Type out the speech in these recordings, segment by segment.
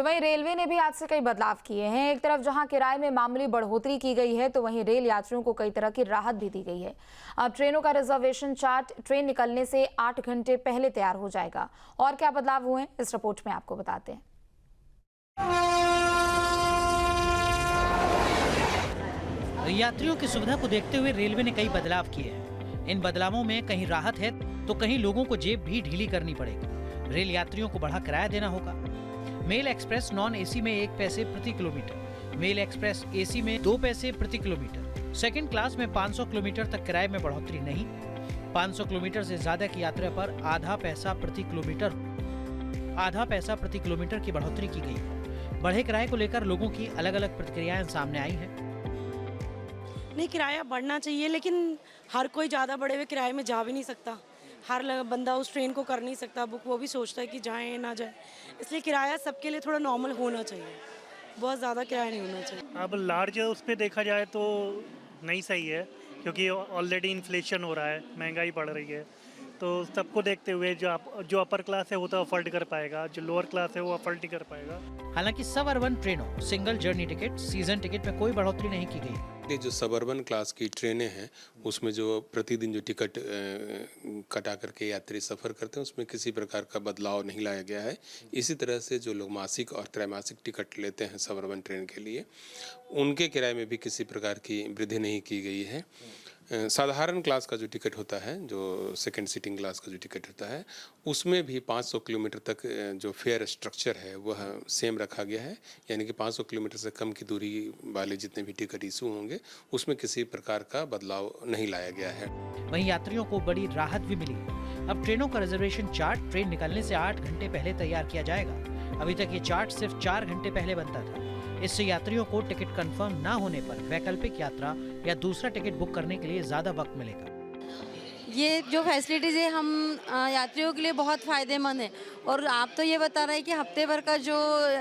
तो वहीं रेलवे ने भी आज से कई बदलाव किए हैं। एक तरफ जहां किराए में मामूली बढ़ोतरी की गई है, तो वहीं रेल यात्रियों को कई तरह की राहत भी दी गई है। अब ट्रेनों का रिजर्वेशन चार्ट ट्रेन निकलने से 8 घंटे पहले तैयार हो जाएगा। और क्या बदलाव हुए इस रिपोर्ट में आपको बताते हैं। यात्रियों की सुविधा को देखते हुए रेलवे ने कई बदलाव किए हैं। इन बदलावों में कहीं राहत है तो कहीं लोगों को जेब भी ढीली करनी पड़ेगी। रेल यात्रियों को बढ़ा किराया देना होगा। मेल एक्सप्रेस नॉन एसी में 1 पैसे प्रति किलोमीटर, मेल एक्सप्रेस एसी में 2 पैसे प्रति किलोमीटर। सेकंड क्लास में 500 किलोमीटर तक किराए में बढ़ोतरी नहीं। 500 किलोमीटर से ज्यादा की यात्रा पर आधा पैसा प्रति किलोमीटर की बढ़ोतरी की गई है। बढ़े किराए को लेकर लोगों की अलग अलग प्रतिक्रियाएं सामने आई हैं। नहीं, किराया बढ़ना चाहिए, लेकिन हर कोई ज़्यादा बढ़े हुए किराए में जा भी नहीं सकता। हर बंदा उस ट्रेन को कर नहीं सकता बुक, वो भी सोचता है कि जाए ना जाए, इसलिए किराया सबके लिए थोड़ा नॉर्मल होना चाहिए, बहुत ज़्यादा किराया नहीं होना चाहिए। अब लार्ज उस पर देखा जाए तो नहीं सही है, क्योंकि ऑलरेडी इन्फ्लेशन हो रहा है, महंगाई बढ़ रही है, तो सबको देखते हुए जो अपर क्लास है वो तो अफोर्ड कर पाएगा, जो लोअर क्लास है वो अफोर्ड नहीं कर पाएगा। हालांकि सब अर्बन ट्रेनों, single journey ticket, season ticket में कोई बढ़ोतरी नहीं की गई। जो सबअर्बन क्लास की ट्रेनें हैं उसमें जो प्रतिदिन जो टिकट कटा करके यात्री सफ़र करते हैं उसमें किसी प्रकार का बदलाव नहीं लाया गया है। इसी तरह से जो लोग मासिक और त्रैमासिक टिकट लेते हैं सबअर्बन ट्रेन के लिए, उनके किराए में भी किसी प्रकार की वृद्धि नहीं की गई है। साधारण क्लास का जो टिकट होता है, जो सेकंड सीटिंग क्लास का जो टिकट होता है, उसमें भी 500 किलोमीटर तक जो फेयर स्ट्रक्चर है वह सेम रखा गया है। यानी कि 500 किलोमीटर से कम की दूरी वाले जितने भी टिकट इशू होंगे उसमें किसी प्रकार का बदलाव नहीं लाया गया है। वहीं यात्रियों को बड़ी राहत भी मिली है। अब ट्रेनों का रिजर्वेशन चार्ट ट्रेन निकलने से 8 घंटे पहले तैयार किया जाएगा। अभी तक ये चार्ट सिर्फ 4 घंटे पहले बनता था। इससे यात्रियों को टिकट कंफर्म ना होने पर वैकल्पिक यात्रा या दूसरा टिकट बुक करने के लिए ज्यादा वक्त मिलेगा। ये जो फैसिलिटीज़ है हम यात्रियों के लिए बहुत फ़ायदेमंद है। और आप तो ये बता रहे हैं कि हफ्ते भर का जो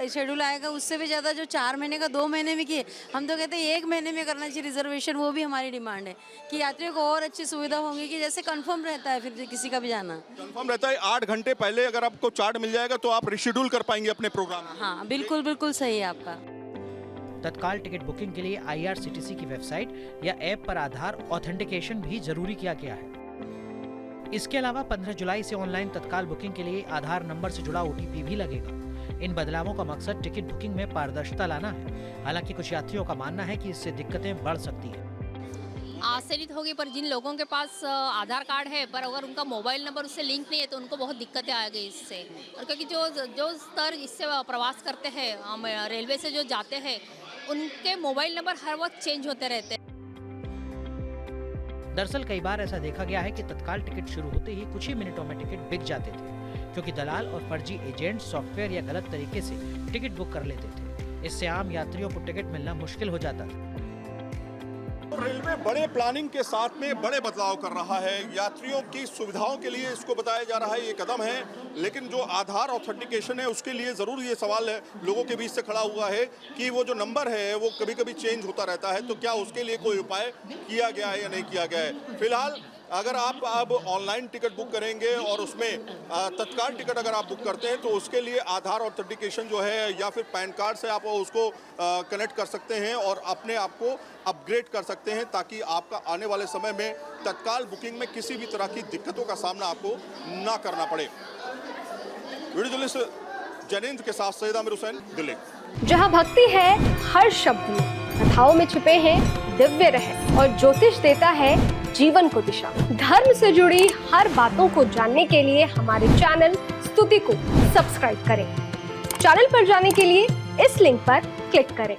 शेड्यूल आएगा उससे भी ज़्यादा जो 4 महीने का 2 महीने में किए, हम तो कहते हैं 1 महीने में करना चाहिए रिजर्वेशन। वो भी हमारी डिमांड है कि यात्रियों को और अच्छी सुविधा होंगी कि जैसे कंफर्म रहता है, फिर किसी का भी जाना कंफर्म रहता है। 8 घंटे पहले अगर आपको चार्ट मिल जाएगा तो आप रिशेड्यूल कर पाएंगे अपने प्रोग्राम। हाँ, बिल्कुल बिल्कुल सही है आपका। तत्काल टिकट बुकिंग के लिए IRCTC की वेबसाइट या ऐप पर आधार ऑथेंटिकेशन भी जरूरी किया गया है। इसके अलावा 15 जुलाई से ऑनलाइन तत्काल बुकिंग के लिए आधार नंबर से जुड़ा OTP भी लगेगा। इन बदलावों का मकसद टिकट बुकिंग में पारदर्शिता लाना है। हालांकि कुछ यात्रियों का मानना है कि इससे दिक्कतें बढ़ सकती हैं। आश्चर्यित होगी, पर जिन लोगों के पास आधार कार्ड है पर अगर उनका मोबाइल नंबर उससे लिंक नहीं है तो उनको बहुत दिक्कतें आ गई इससे। और क्योंकि जो स्तर इससे प्रवास करते हैं, हम रेलवे से जो जाते हैं, उनके मोबाइल नंबर हर वक्त चेंज होते रहते हैं। दरअसल कई बार ऐसा देखा गया है कि तत्काल टिकट शुरू होते ही कुछ ही मिनटों में टिकट बिक जाते थे, क्योंकि दलाल और फर्जी एजेंट सॉफ्टवेयर या गलत तरीके से टिकट बुक कर लेते थे। इससे आम यात्रियों को टिकट मिलना मुश्किल हो जाता था। रेलवे बड़े प्लानिंग के साथ में बड़े बदलाव कर रहा है। यात्रियों की सुविधाओं के लिए इसको बताया जा रहा है ये कदम है, लेकिन जो आधार ऑथेंटिकेशन है उसके लिए ज़रूर ये सवाल है लोगों के बीच से खड़ा हुआ है कि वो जो नंबर है वो कभी कभी चेंज होता रहता है, तो क्या उसके लिए कोई उपाय किया गया है या नहीं किया गया है। फिलहाल अगर आप अब ऑनलाइन टिकट बुक करेंगे और उसमें तत्काल टिकट अगर आप बुक करते हैं तो उसके लिए आधार ऑथेंटिकेशन जो है या फिर पैन कार्ड से आप उसको कनेक्ट कर सकते हैं और अपने आप को अपग्रेड कर सकते हैं, ताकि आपका आने वाले समय में तत्काल बुकिंग में किसी भी तरह की दिक्कतों का सामना आपको ना करना पड़े। वीडियो जर्नलिस्ट जैनेंद्र के साथ सैयद आमिर हुसैन, दिल्ली। जहाँ भक्ति है हर शब्द में, कथाओं में छिपे हैं दिव्य रहस्य और ज्योतिष देता है जीवन को दिशा। धर्म से जुड़ी हर बातों को जानने के लिए हमारे चैनल स्तुति को सब्सक्राइब करें। चैनल पर जाने के लिए इस लिंक पर क्लिक करें।